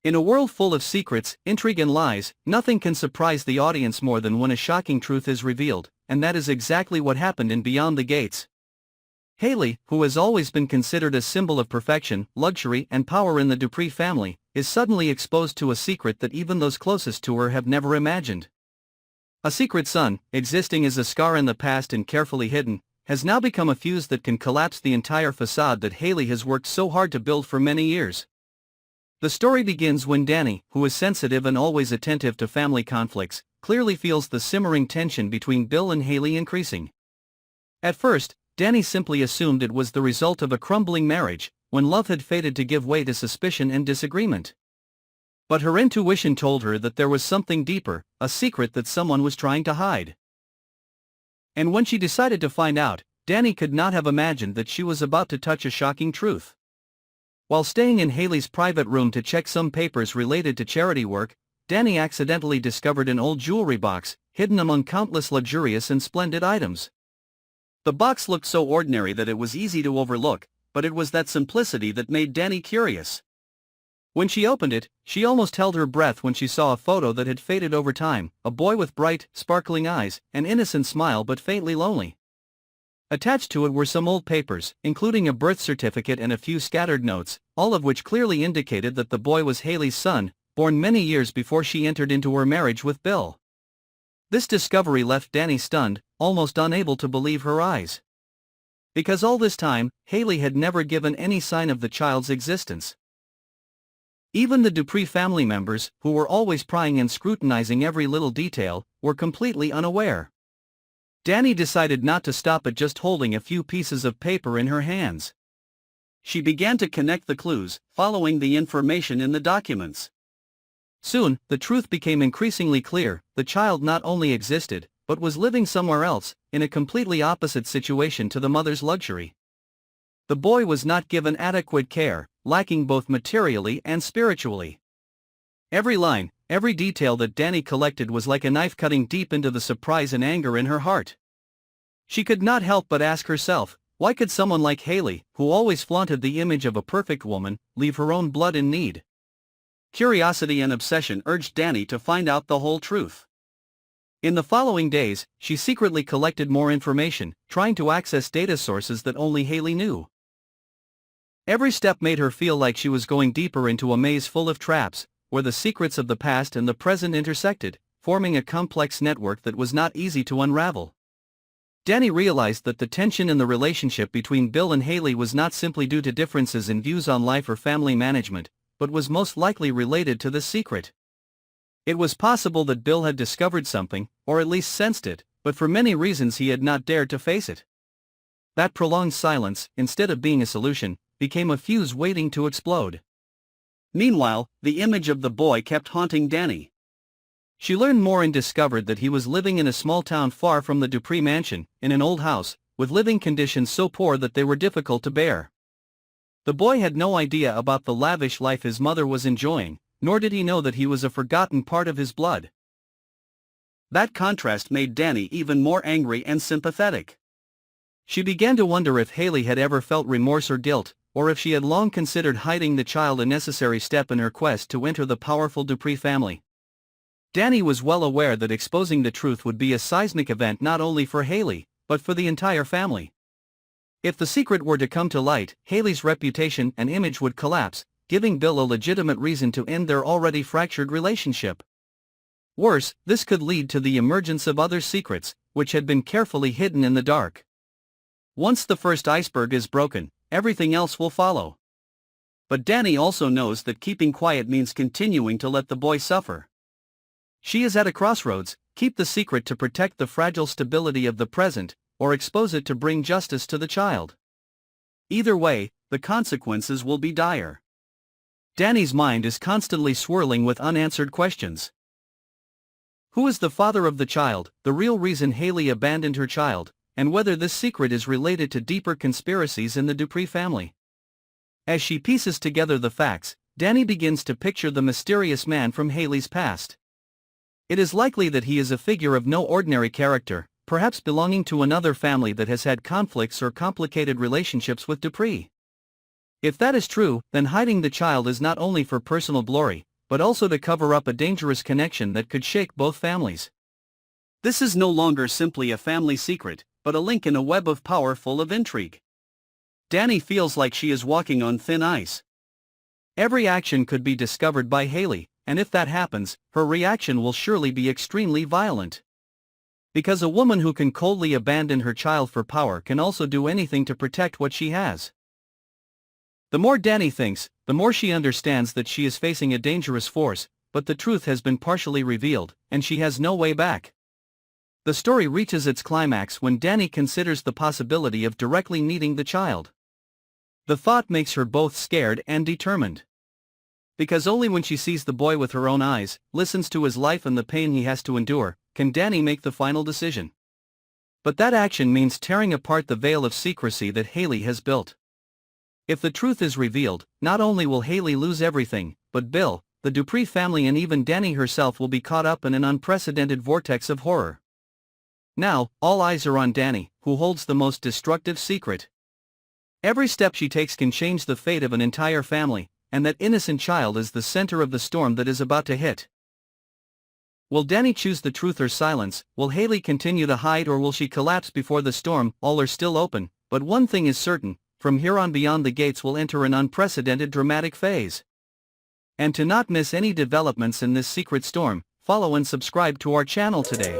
In a world full of secrets, intrigue and lies, nothing can surprise the audience more than when a shocking truth is revealed, and that is exactly what happened in Beyond the Gates. Hayley, who has always been considered a symbol of perfection, luxury and power in the Dupree family, is suddenly exposed to a secret that even those closest to her have never imagined. A secret son, existing as a scar in the past and carefully hidden, has now become a fuse that can collapse the entire facade that Hayley has worked so hard to build for many years. The story begins when Danny, who is sensitive and always attentive to family conflicts, clearly feels the simmering tension between Bill and Hayley increasing. At first, Danny simply assumed it was the result of a crumbling marriage, when love had faded to give way to suspicion and disagreement. But her intuition told her that there was something deeper, a secret that someone was trying to hide. And when she decided to find out, Danny could not have imagined that she was about to touch a shocking truth. While staying in Hayley's private room to check some papers related to charity work, Danny accidentally discovered an old jewelry box, hidden among countless luxurious and splendid items. The box looked so ordinary that it was easy to overlook, but it was that simplicity that made Danny curious. When she opened it, she almost held her breath when she saw a photo that had faded over time, a boy with bright, sparkling eyes, an innocent smile but faintly lonely. Attached to it were some old papers, including a birth certificate and a few scattered notes, all of which clearly indicated that the boy was Hayley's son, born many years before she entered into her marriage with Bill. This discovery left Danny stunned, almost unable to believe her eyes. Because all this time, Hayley had never given any sign of the child's existence. Even the Dupree family members, who were always prying and scrutinizing every little detail, were completely unaware. Danny decided not to stop at just holding a few pieces of paper in her hands. She began to connect the clues, following the information in the documents. Soon, the truth became increasingly clear: the child not only existed, but was living somewhere else, in a completely opposite situation to the mother's luxury. The boy was not given adequate care, lacking both materially and spiritually. Every line, every detail that Danny collected was like a knife cutting deep into the surprise and anger in her heart. She could not help but ask herself, why could someone like Hayley, who always flaunted the image of a perfect woman, leave her own blood in need? Curiosity and obsession urged Danny to find out the whole truth. In the following days, she secretly collected more information, trying to access data sources that only Hayley knew. Every step made her feel like she was going deeper into a maze full of traps, where the secrets of the past and the present intersected, forming a complex network that was not easy to unravel. Danny realized that the tension in the relationship between Bill and Hayley was not simply due to differences in views on life or family management, but was most likely related to this secret. It was possible that Bill had discovered something, or at least sensed it, but for many reasons he had not dared to face it. That prolonged silence, instead of being a solution, became a fuse waiting to explode. Meanwhile, the image of the boy kept haunting Danny. She learned more and discovered that he was living in a small town far from the Dupree mansion, in an old house, with living conditions so poor that they were difficult to bear. The boy had no idea about the lavish life his mother was enjoying, nor did he know that he was a forgotten part of his blood. That contrast made Danny even more angry and sympathetic. She began to wonder if Hayley had ever felt remorse or guilt, or if she had long considered hiding the child a necessary step in her quest to enter the powerful Dupree family. Danny was well aware that exposing the truth would be a seismic event not only for Hayley, but for the entire family. If the secret were to come to light, Hayley's reputation and image would collapse, giving Bill a legitimate reason to end their already fractured relationship. Worse, this could lead to the emergence of other secrets, which had been carefully hidden in the dark. Once the first iceberg is broken, everything else will follow. But Danny also knows that keeping quiet means continuing to let the boy suffer. She is at a crossroads: keep the secret to protect the fragile stability of the present, or expose it to bring justice to the child. Either way, the consequences will be dire. Danny's mind is constantly swirling with unanswered questions. Who is the father of the child, the real reason Hayley abandoned her child, and whether this secret is related to deeper conspiracies in the Dupree family? As she pieces together the facts, Danny begins to picture the mysterious man from Hayley's past. It is likely that he is a figure of no ordinary character, perhaps belonging to another family that has had conflicts or complicated relationships with Dupree. If that is true, then hiding the child is not only for personal glory, but also to cover up a dangerous connection that could shake both families. This is no longer simply a family secret, but a link in a web of power full of intrigue. Dani feels like she is walking on thin ice. Every action could be discovered by Hayley, and if that happens, her reaction will surely be extremely violent. Because a woman who can coldly abandon her child for power can also do anything to protect what she has. The more Dani thinks, the more she understands that she is facing a dangerous force, but the truth has been partially revealed, and she has no way back. The story reaches its climax when Dani considers the possibility of directly needing the child. The thought makes her both scared and determined. Because only when she sees the boy with her own eyes, listens to his life and the pain he has to endure, can Dani make the final decision. But that action means tearing apart the veil of secrecy that Hayley has built. If the truth is revealed, not only will Hayley lose everything, but Bill, the Dupree family and even Dani herself will be caught up in an unprecedented vortex of horror. Now, all eyes are on Dani, who holds the most destructive secret. Every step she takes can change the fate of an entire family, and that innocent child is the center of the storm that is about to hit. Will Dani choose the truth or silence? Will Hayley continue to hide, or will she collapse before the storm? All are still open, but one thing is certain: from here on, Beyond the Gates will enter an unprecedented dramatic phase. And to not miss any developments in this secret storm, follow and subscribe to our channel today.